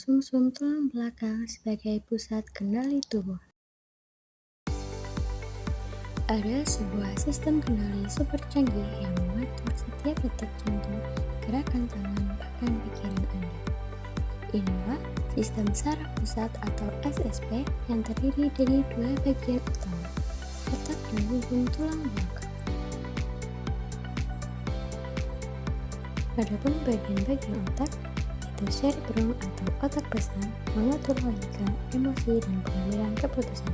sumsum tulang belakang sebagai pusat kendali tubuh. Ada sebuah sistem kendali super canggih yang mengatur setiap detak jantung, gerakan tangan, bahkan pikiran Anda. Inilah sistem saraf pusat atau SSP yang terdiri dari dua bagian utama, otak dan sumsum tulang belakang. Adapun bagian-bagian otak, itu cerebrum atau otak besar, mengatur logika, emosi, dan pengambilan keputusan.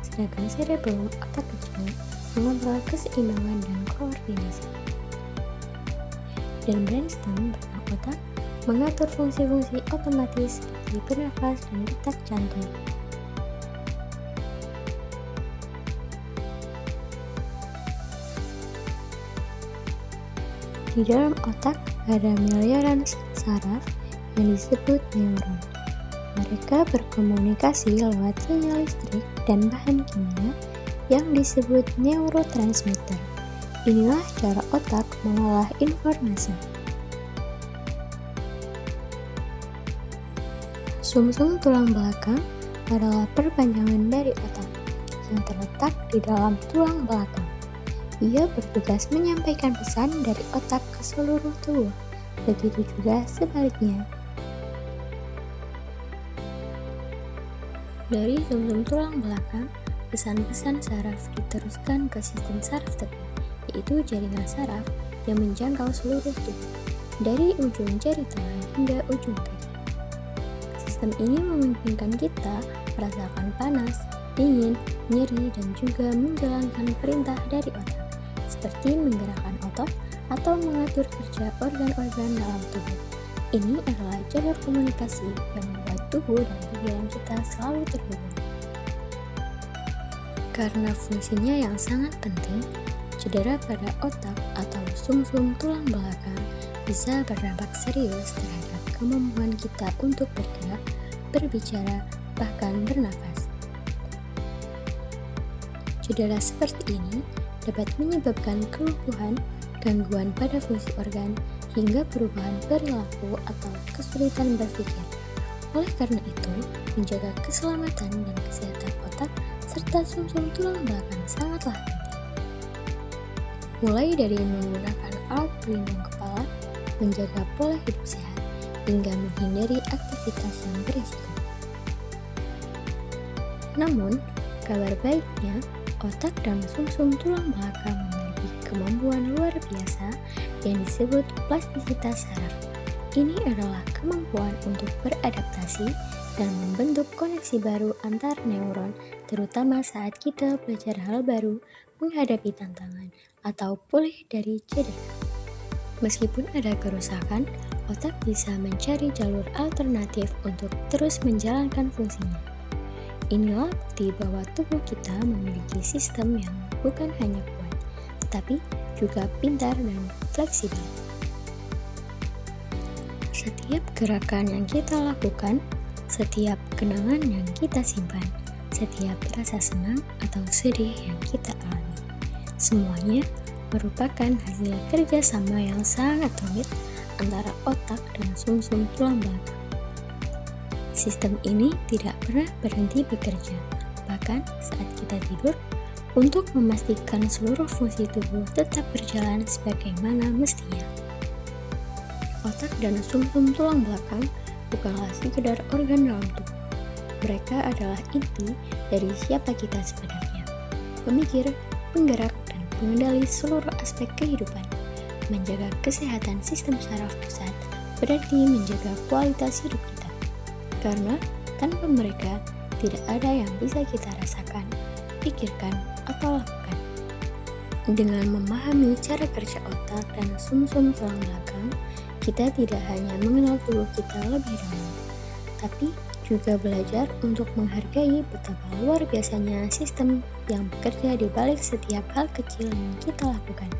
Sedangkan cerebrum, otak kecil, mengontrol keseimbangan dan koordinasi. Dan brainstem, batang otak, mengatur fungsi-fungsi otomatis seperti bernafas dan detak jantung. Di dalam otak ada miliaran saraf yang disebut neuron. Mereka berkomunikasi lewat sinyal listrik dan bahan kimia yang disebut neurotransmitter. Inilah cara otak mengolah informasi. Sumsum tulang belakang adalah perpanjangan dari otak yang terletak di dalam tulang belakang. Ia bertugas menyampaikan pesan dari otak ke seluruh tubuh. Begitu juga sebaliknya. Dari sumsum tulang belakang, pesan-pesan saraf diteruskan ke sistem saraf tepi, yaitu jaringan saraf yang menjangkau seluruh tubuh, dari ujung jari tangan hingga ujung kaki. Sistem ini memungkinkan kita merasakan panas, dingin, nyeri, dan juga menjalankan perintah dari otak, seperti menggerakkan otot atau mengatur kerja organ-organ dalam tubuh. Ini adalah jalur komunikasi yang membuat tubuh dan pikiran kita selalu terhubung. Karena fungsinya yang sangat penting, cedera pada otak atau sumsum tulang belakang bisa berdampak serius terhadap kemampuan kita untuk bergerak, berbicara, bahkan bernafas. Cedera seperti ini dapat menyebabkan kelumpuhan, gangguan pada fungsi organ, hingga perubahan perilaku atau kesulitan berpikir. Oleh karena itu, menjaga keselamatan dan kesehatan otak serta sumsum tulang belakang sangatlah penting. Mulai dari menggunakan alat pelindung kepala, menjaga pola hidup sehat, hingga menghindari aktivitas yang berisiko. Namun, kabar baiknya, otak dan sumsum tulang belakang memiliki kemampuan luar biasa yang disebut plastisitas saraf. Ini adalah kemampuan untuk beradaptasi dan membentuk koneksi baru antar neuron, terutama saat kita belajar hal baru, menghadapi tantangan, atau pulih dari cedera. Meskipun ada kerusakan, otak bisa mencari jalur alternatif untuk terus menjalankan fungsinya. Inilah bukti bahwa tubuh kita memiliki sistem yang bukan hanya kuat, tetapi juga pintar dan fleksibel. Setiap gerakan yang kita lakukan, setiap kenangan yang kita simpan, setiap rasa senang atau sedih yang kita alami, semuanya merupakan hasil kerjasama yang sangat rumit antara otak dan sumsum tulang belakang. Sistem ini tidak pernah berhenti bekerja, bahkan saat kita tidur, untuk memastikan seluruh fungsi tubuh tetap berjalan sebagaimana mestinya. Otak dan sumsum tulang belakang bukanlah sekedar organ dalam tubuh. Mereka adalah inti dari siapa kita sebenarnya. Pemikir, penggerak, dan pengendali seluruh aspek kehidupan. Menjaga kesehatan sistem saraf pusat berarti menjaga kualitas hidup kita. Karena tanpa mereka, tidak ada yang bisa kita rasakan, pikirkan, atau lakukan. Dengan memahami cara kerja otak dan sumsum tulang belakang, kita tidak hanya mengenal tubuh kita lebih dalam, tapi juga belajar untuk menghargai betapa luar biasanya sistem yang bekerja di balik setiap hal kecil yang kita lakukan.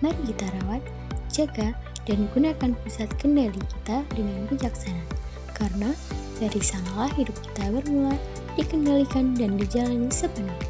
Mari kita rawat, jaga, dan gunakan pusat kendali kita dengan bijaksana, karena dari sanalah hidup kita bermula, dikendalikan dan dijalani sepenuhnya.